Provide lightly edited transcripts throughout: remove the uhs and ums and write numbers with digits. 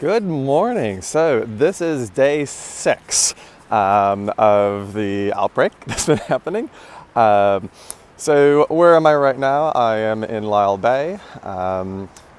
Good morning. So this is day 6 of the outbreak that's been happening. So where am I right now? I am in Lyle Bay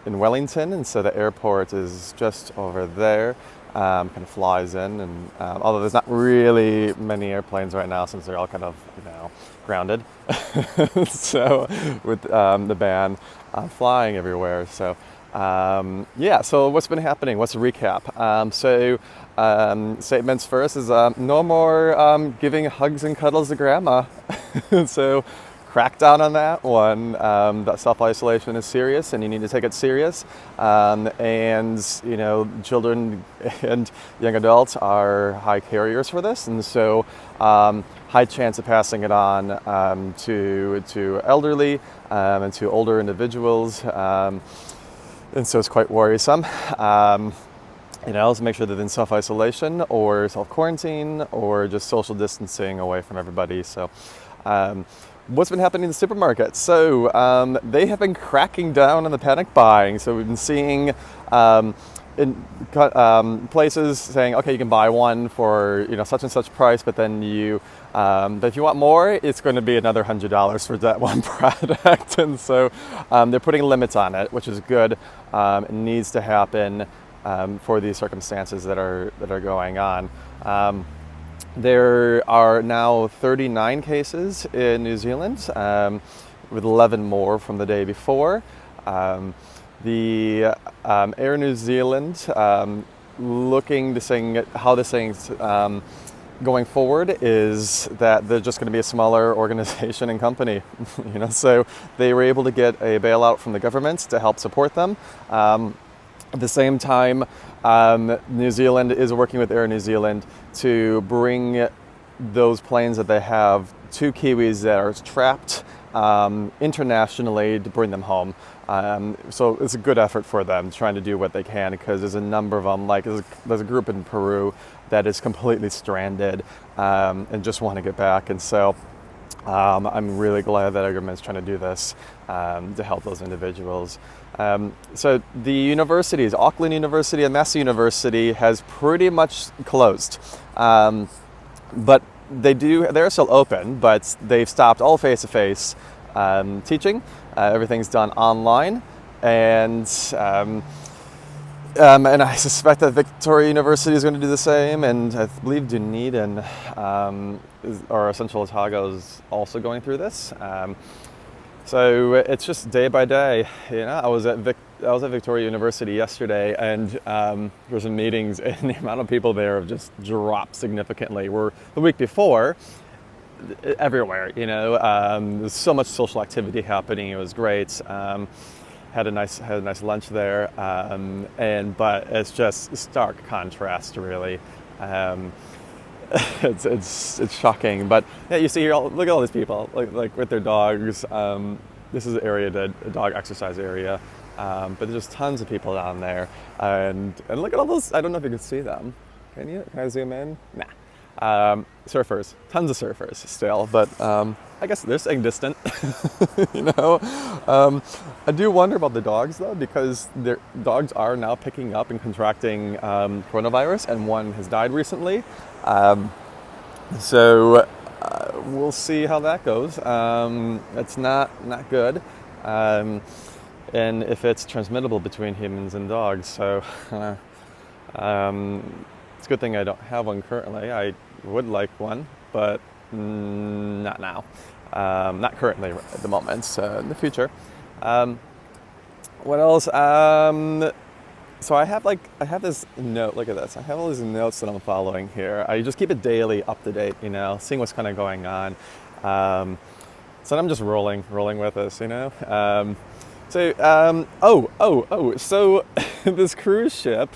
in Wellington, and so the airport is just over there. Kind of flies in, and although there's not really many airplanes right now since they're all kind of grounded. So with the ban flying everywhere. So so what's been happening? What's the recap? Statements first is no more giving hugs and cuddles to grandma. So crackdown on that one. That self-isolation is serious, and you need to take it serious. Children and young adults are high carriers for this, and so high chance of passing it on to elderly and to older individuals. And so it's quite worrisome. So make sure that they're in self-isolation or self-quarantine or just social distancing away from everybody. So what's been happening in the supermarkets? So they have been cracking down on the panic buying. So we've been seeing places saying, okay, you can buy one for such and such price, but then but if you want more, it's going to be another $100 for that one product. And so they're putting limits on it, which is good. It needs to happen for these circumstances that are going on. There are now 39 cases in New Zealand, with 11 more from the day before. The Air New Zealand looking to saying how this thing's going forward is that they're just going to be a smaller organization and company. So they were able to get a bailout from the government to help support them. At the same time, New Zealand is working with Air New Zealand to bring those planes that they have to kiwis that are trapped internationally to bring them home. So it's a good effort for them trying to do what they can, because there's a number of them, like there's a group in Peru that is completely stranded and just want to get back. And so I'm really glad that our government's trying to do this to help those individuals. So the universities, Auckland University and Massey University, has pretty much closed. But they're still open, but they've stopped all face-to-face teaching. Everything's done online, and I suspect that Victoria University is going to do the same, and I believe Dunedin or Central Otago is also going through this. So it's just day by day. I was at Victoria University yesterday, and there were some meetings, and the amount of people there have just dropped significantly. Where the week before, everywhere, there's so much social activity happening. It was great. Had a nice lunch there, but it's just stark contrast, really. It's shocking, but yeah, you see here, look at all these people, like with their dogs. This is a dog exercise area, but there's just tons of people down there, and look at all those. I don't know if you can see them. Can you? Can I zoom in? Nah. Surfers, tons of surfers still, but I guess they're staying distant. I do wonder about the dogs though, because their dogs are now picking up and contracting coronavirus, and one has died recently. So we'll see how that goes. It's not good, and if it's transmittable between humans and dogs. So it's a good thing I don't have one currently. I would like one, but not now. Not currently at the moment. So in the future. What else? So I have this note. Look at this. I have all these notes that I'm following here. I just keep it daily, up to date. Seeing what's kind of going on. So I'm just rolling with this. So this cruise ship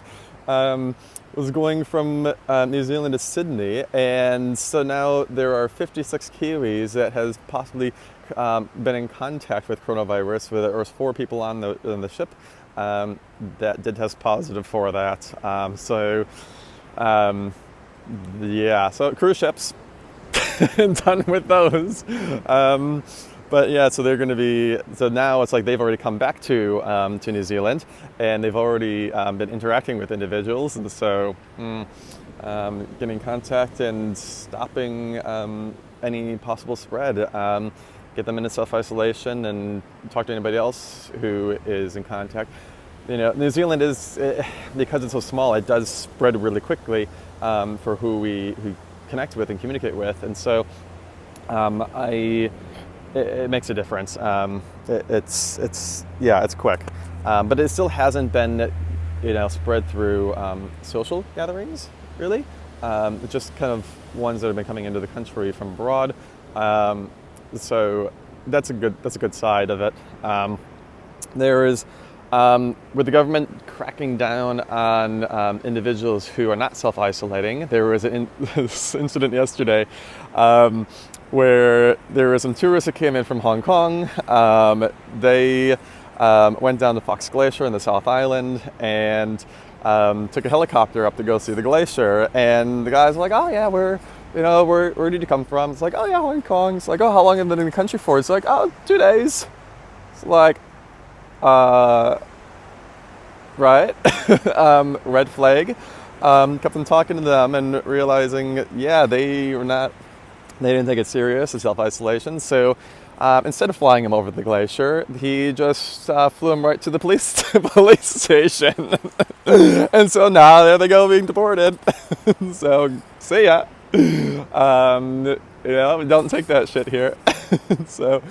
was going from New Zealand to Sydney, and so now there are 56 kiwis that has possibly been in contact with coronavirus. There was 4 people on the ship that did test positive for that. So cruise ships, done with those. But yeah, so they're going to be. So now it's like they've already come back to New Zealand, and they've already been interacting with individuals, and so getting in contact and stopping any possible spread. Get them into self-isolation and talk to anybody else who is in contact. New Zealand is, because it's so small, it does spread really quickly for who we connect with and communicate with, and so it makes a difference. It's quick, but it still hasn't been, spread through social gatherings, really. It's just kind of ones that have been coming into the country from abroad. So that's a good side of it. There is, with the government cracking down on individuals who are not self-isolating, there was this incident yesterday where there were some tourists that came in from Hong Kong. They went down to Fox Glacier in the South Island and took a helicopter up to go see the glacier. And the guys were like, "Oh yeah, where did you come from?" It's like, "Oh yeah, Hong Kong." It's like, "Oh, how long have you been in the country for?" It's like, "Oh, 2 days." It's like, right? Red flag. Kept on talking to them and realizing, yeah, they didn't take it serious, the self-isolation. So instead of flying him over the glacier, he just flew him right to the police station. And so now there they go, being deported. So see ya. Don't take that shit here. So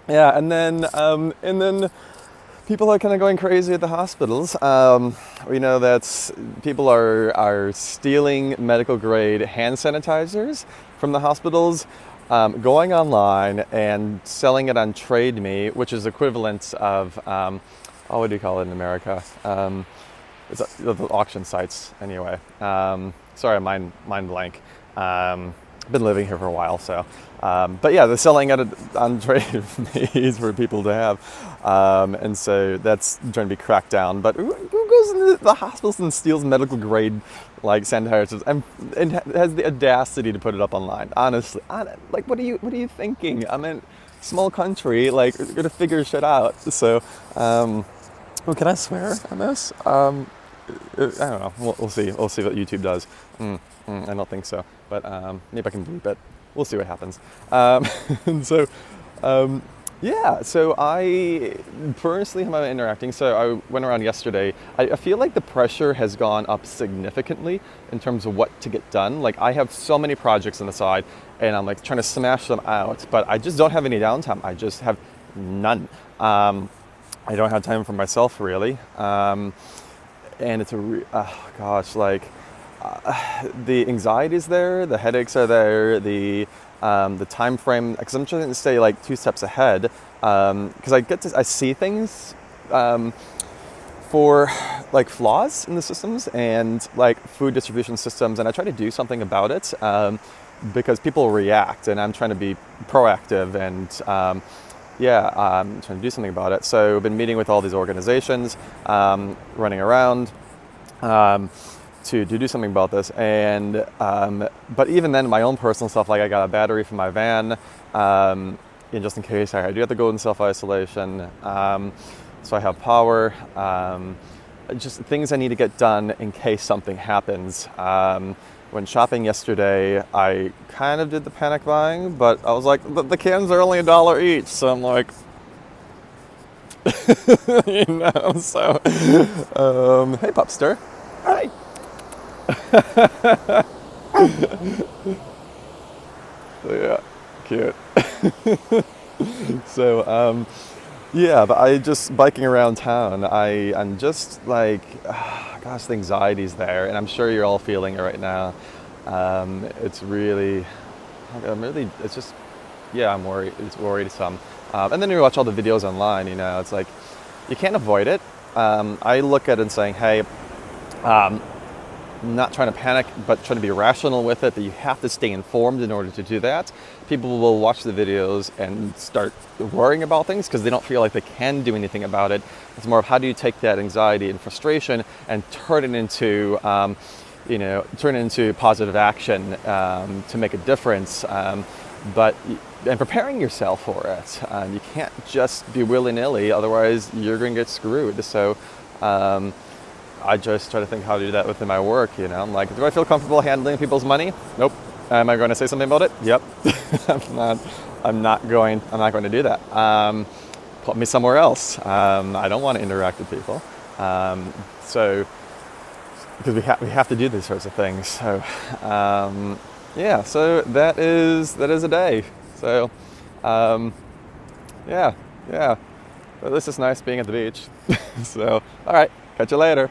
yeah, and then people are kind of going crazy at the hospitals. We know that people are stealing medical grade hand sanitizers from the hospitals, going online and selling it on TradeMe, which is equivalent of, what do you call it in America? It's the auction sites, anyway. Sorry, mind blank. I've been living here for a while, so. But yeah, they're selling it on TradeMe for people to have. And so that's trying to be cracked down. But who goes into the hospitals and steals medical grade sanitizers and has the audacity to put it up online? Honestly, what are you thinking? I'm in a small country, we're gonna figure shit out. So, can I swear on this? I don't know. We'll see. We'll see what YouTube does. I don't think so, but maybe I can bleep it. We'll see what happens. And so, so I personally am interacting. So I went around yesterday. I feel like the pressure has gone up significantly in terms of what to get done. I have so many projects on the side, and I'm trying to smash them out, but I just don't have any downtime. I just have none. I don't have time for myself, really. And it's the anxiety is there, the headaches are there, the time frame, because I'm trying to stay 2 steps ahead, because I see things for flaws in the systems and food distribution systems, and I try to do something about it because people react, and I'm trying to be proactive and I'm trying to do something about it. So I've been meeting with all these organizations, running around to do something about this. And but even then, my own personal stuff, I got a battery for my van, and just in case I do have to go in self-isolation. So I have power. Just things I need to get done in case something happens. When shopping yesterday, I kind of did the panic buying, but I was like, the cans are only $1 each, so I'm like, so, hey, Pupster. Hi. So, yeah, cute. So, but I just biking around town. I'm just gosh, the anxiety's there, and I'm sure you're all feeling it right now. It's really, it's just, I'm worried. It's worrisome. And then you watch all the videos online. It's you can't avoid it. I look at it and saying, hey, not trying to panic, but trying to be rational with it, that you have to stay informed in order to do that. People will watch the videos and start worrying about things because they don't feel like they can do anything about it. It's more of how do you take that anxiety and frustration and turn it into, positive action to make a difference. But and preparing yourself for it. You can't just be willy-nilly, otherwise you're going to get screwed. So I just try to think how to do that within my work. I'm like, do I feel comfortable handling people's money? Nope. Am I going to say something about it? Yep. I'm not going to do that. Put me somewhere else. I don't want to interact with people. So because we have to do these sorts of things. So so that is a day. So but this is nice being at the beach. So all right, catch you later.